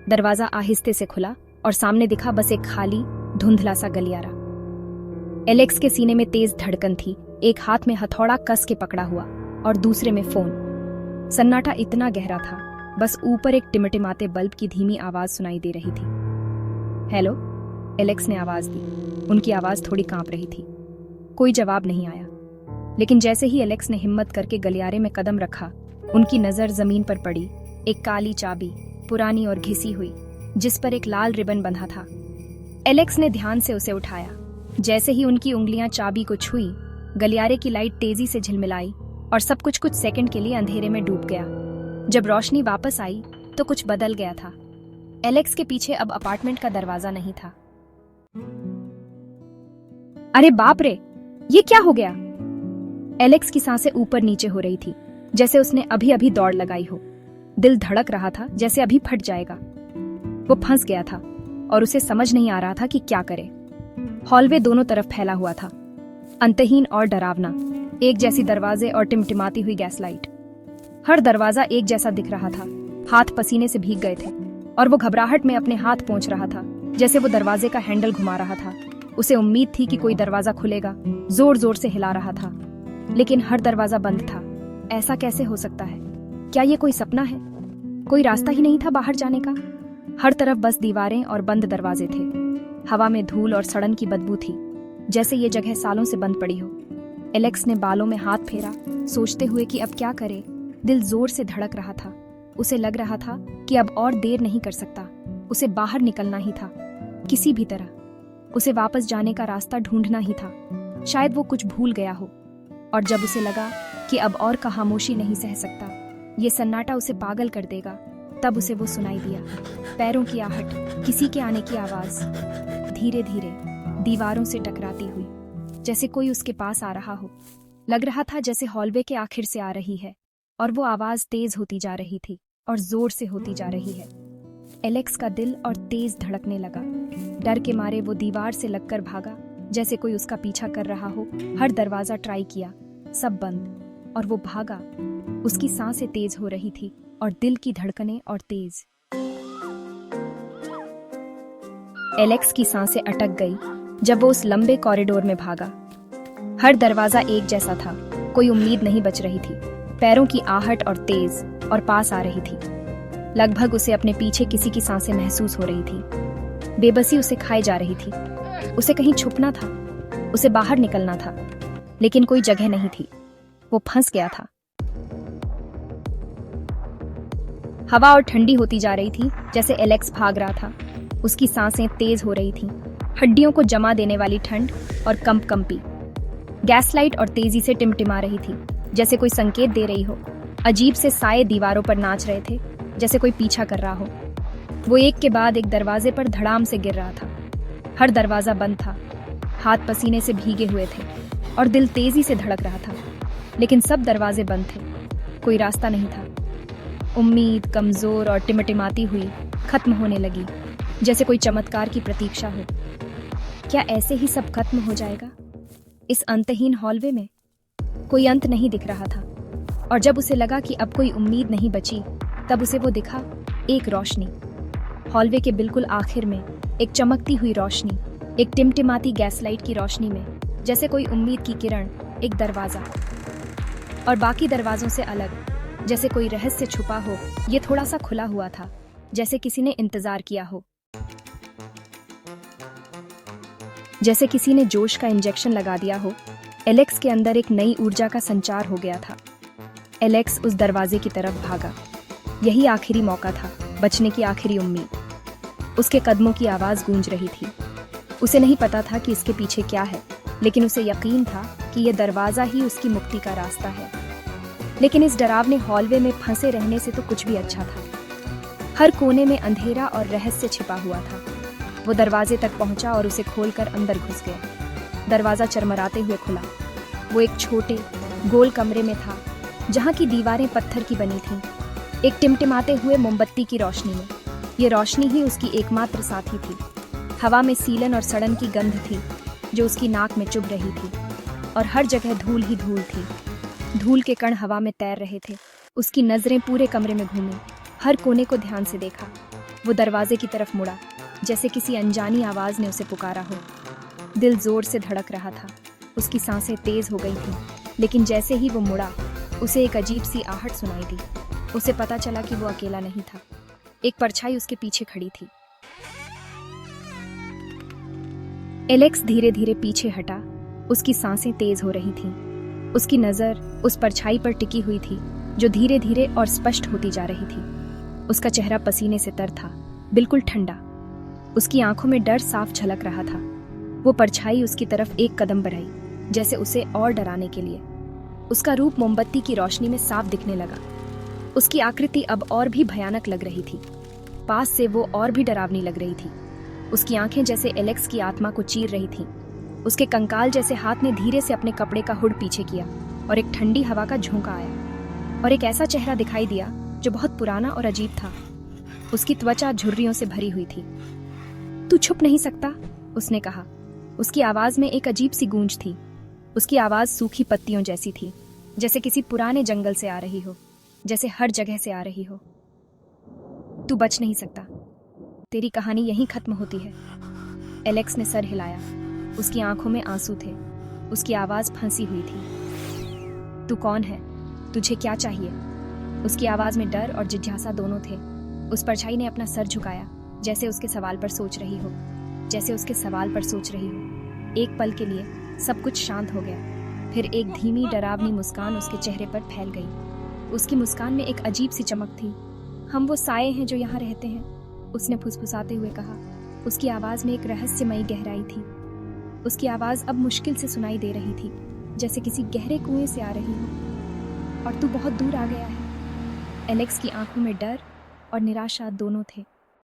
दरवाजा आहिस्ते से खुला और सामने दिखा बस एक खाली धुंधला सा गलियारा। एलेक्स के सीने में तेज धड़कन थी, एक हाथ में हथौड़ा कस के पकड़ा हुआ और दूसरे में फोन। सन्नाटा इतना गहरा था, बस ऊपर एक टिमटिमाते बल्ब की धीमी आवाज सुनाई दे रही थी। हेलो, एलेक्स ने आवाज दी। उनकी आवाज थोड़ी कांप रही थी। कोई जवाब नहीं आया, लेकिन जैसे ही एलेक्स ने हिम्मत करके गलियारे में कदम रखा, उनकी नजर जमीन पर पड़ी। एक काली चाबी, पुरानी और घिसी हुई, जिस पर एक लाल रिबन बंधा था। एलेक्स ने ध्यान से उसे उठाया। जैसे ही उनकी उंगलियां चाबी को छुई, गलियारे की लाइट तेजी से झिलमिलाई और सब कुछ कुछ सेकंड के लिए अंधेरे में डूब गया। जब रोशनी वापस आई तो कुछ बदल गया था। एलेक्स के पीछे अब अपार्टमेंट का दरवाजा नहीं था। अरे बाप रे, ये क्या हो गया? एलेक्स की सांसें ऊपर नीचे हो रही थी, जैसे उसने अभी अभी दौड़ लगाई हो। दिल धड़क रहा था जैसे अभी फट जाएगा। वो फंस गया था और उसे समझ नहीं आ रहा था कि क्या करे। हॉलवे दोनों तरफ फैला हुआ था, अंतहीन और डरावना, एक जैसी दरवाजे और टिमटिमाती हुई गैस लाइट। हर दरवाजा एक जैसा दिख रहा था। हाथ पसीने से भीग गए थे और वो घबराहट में अपने हाथ पोंछ रहा था, जैसे वो दरवाजे का हैंडल घुमा रहा था। उसे उम्मीद थी कि कोई दरवाजा खुलेगा। जोर जोर से हिला रहा था, लेकिन हर दरवाजा बंद था। ऐसा कैसे हो सकता है? क्या ये कोई सपना है? कोई रास्ता ही नहीं था बाहर जाने का। हर तरफ बस दीवारें और बंद दरवाजे थे। हवा में धूल और सड़न की बदबू थी, जैसे ये जगह सालों से बंद पड़ी हो। एलेक्स ने बालों में हाथ फेरा, सोचते हुए कि अब क्या करे। दिल जोर से धड़क रहा था। उसे लग रहा था कि अब और देर नहीं कर सकता। उसे बाहर निकलना ही था, किसी भी तरह। उसे वापस जाने का रास्ता ढूंढना ही था। शायद वो कुछ भूल गया हो, और जब उसे लगा कि अब और का खामोशी नहीं सह सकता, ये सन्नाटा उसे पागल कर देगा, तब उसे वो सुनाई दिया। पैरों की आहट, किसी के आने की आवाज, धीरे धीरे दीवारों से टकराती हुई, जैसे कोई उसके पास आ रहा हो। लग रहा था जैसे हॉलवे के आखिर से आ रही है, और वो आवाज तेज होती जा रही थी और जोर से होती जा रही है। एलेक्स का दिल और तेज धड़कने लगा। डर के मारे वो दीवार से लगकर भागा, जैसे कोई उसका पीछा कर रहा हो। हर दरवाजा ट्राई किया, सब बंद, और वो भागा। उसकी सांसें तेज हो रही थी और दिल की धड़कनें और तेज। एलेक्स की सांसें अटक गई जब वो उस लंबे कॉरिडोर में भागा। हर दरवाजा एक जैसा था, कोई उम्मीद नहीं बच रही थी। पैरों की आहट और तेज और पास आ रही थी। लगभग उसे अपने पीछे किसी की सांसें महसूस हो रही थी। बेबसी उसे खाए जा रही थी। उसे कहीं छुपना था, उसे बाहर निकलना था, लेकिन कोई जगह नहीं थी। वो फंस गया था। हवा और ठंडी होती जा रही थी, जैसे एलेक्स भाग रहा था। उसकी सांसें तेज हो रही थीं, हड्डियों को जमा देने वाली ठंड और कंपी। गैसलाइट और तेजी से टिमटिमा रही थी, जैसे कोई संकेत दे रही हो। अजीब से साए दीवारों पर नाच रहे थे, जैसे कोई पीछा कर रहा हो। वो एक के बाद एक दरवाजे पर धड़ाम से गिर रहा था। हर दरवाजा बंद था। हाथ पसीने से भीगे हुए थे और दिल तेजी से धड़क रहा था, लेकिन सब दरवाजे बंद थे। कोई रास्ता नहीं था। उम्मीद कमजोर और टिमटिमाती हुई खत्म होने लगी, जैसे कोई चमत्कार की प्रतीक्षा हो। क्या ऐसे ही सब खत्म हो जाएगा? इस अंतहीन हॉलवे में कोई अंत नहीं दिख रहा था, और जब उसे लगा कि अब कोई उम्मीद नहीं बची, तब उसे वो दिखा, एक रोशनी। हॉलवे के बिल्कुल आखिर में एक चमकती हुई रोशनी, एक टिमटिमाती गैसलाइट की रोशनी में, जैसे कोई उम्मीद की किरण। एक दरवाजा, और बाकी दरवाजों से अलग, जैसे कोई रहस्य छुपा हो। ये थोड़ा सा खुला हुआ था, जैसे किसी ने इंतजार किया हो, जैसे किसी ने जोश का इंजेक्शन लगा दिया हो। एलेक्स के अंदर एक नई ऊर्जा का संचार हो गया था। एलेक्स उस दरवाजे की तरफ भागा। यही आखिरी मौका था, बचने की आखिरी उम्मीद। उसके कदमों की आवाज गूंज रही थी। उसे नहीं पता था कि इसके पीछे क्या है, लेकिन उसे यकीन था कि यह दरवाजा ही उसकी मुक्ति का रास्ता है। लेकिन इस डरावने हॉलवे में फंसे रहने से तो कुछ भी अच्छा था। हर कोने में अंधेरा और रहस्य छिपा हुआ था। वो दरवाजे तक पहुंचा और उसे खोलकर अंदर घुस गया। दरवाजा चरमराते हुए खुला। वो एक छोटे गोल कमरे में था, जहां की दीवारें पत्थर की बनी थीं, एक टिमटिमाते हुए मोमबत्ती की रोशनी में। ये रोशनी ही उसकी एकमात्र साथी थी। हवा में सीलन और सड़न की गंध थी, जो उसकी नाक में चुभ रही थी, और हर जगह धूल ही धूल थी। धूल के कण हवा में तैर रहे थे। उसकी नजरें पूरे कमरे में घूमी। हर कोने को ध्यान से देखा। वो दरवाजे की तरफ मुड़ा, जैसे किसी अनजानी आवाज ने उसे पुकारा हो। दिल जोर से धड़क रहा था, उसकी सांसें तेज हो गई थीं, लेकिन जैसे ही वो मुड़ा, उसे एक अजीब सी आहट सुनाई दी। उसे पता चला कि वो अकेला नहीं था। एक परछाई उसके पीछे खड़ी थी। एलेक्स धीरे धीरे पीछे हटा। उसकी सांसें तेज हो रही थीं। उसकी नजर उस परछाई पर टिकी हुई थी, जो धीरे धीरे और स्पष्ट होती जा रही थी। उसका चेहरा पसीने से तर था, बिल्कुल ठंडा। उसकी आंखों में डर साफ झलक रहा था। वो परछाई उसकी तरफ एक कदम बढ़ाई, जैसे उसे और डराने के लिए। उसका रूप मोमबत्ती की रोशनी में साफ दिखने लगा। उसकी आकृति अब और भी भयानक लग रही थी। पास से वो और भी डरावनी लग रही थी। उसकी आंखें जैसे एलेक्स की आत्मा को चीर रही थीं। उसके कंकाल जैसे हाथ ने धीरे से अपने कपड़े का हुड पीछे किया और एक ठंडी हवा का झोंका आया और एक ऐसा चेहरा दिखाई दिया जो बहुत पुराना और अजीब था। उसकी त्वचा झुर्रियों से भरी हुई थी। तू छुप नहीं सकता, उसने कहा। उसकी आवाज में एक अजीब सी गूंज थी। उसकी आवाज सूखी पत्तियों जैसी थी, जैसे किसी पुराने जंगल से आ रही हो, जैसे हर जगह से आ रही हो। तू बच नहीं सकता, तेरी कहानी यहीं खत्म होती है। एलेक्स ने सर हिलाया। उसकी आंखों में आंसू थे। उसकी आवाज फंसी हुई थी। तू कौन है? तुझे क्या चाहिए? उसकी आवाज में डर और जिज्ञासा दोनों थे। उस परछाई ने अपना सर झुकाया, जैसे उसके सवाल पर सोच रही हो, जैसे उसके सवाल पर सोच रही हो। एक पल के लिए सब कुछ शांत हो गया। फिर एक धीमी डरावनी मुस्कान उसके चेहरे पर फैल गई। उसकी मुस्कान में एक अजीब सी चमक थी। हम वो साए हैं जो यहाँ रहते हैं, उसने फुसफुसाते हुए कहा। उसकी आवाज में एक रहस्यमयी गहराई थी। उसकी आवाज अब मुश्किल से सुनाई दे रही थी, जैसे किसी गहरे कुएं से आ रही हो। और तू बहुत दूर आ गया है। एलेक्स की आंखों में डर और निराशा दोनों थे।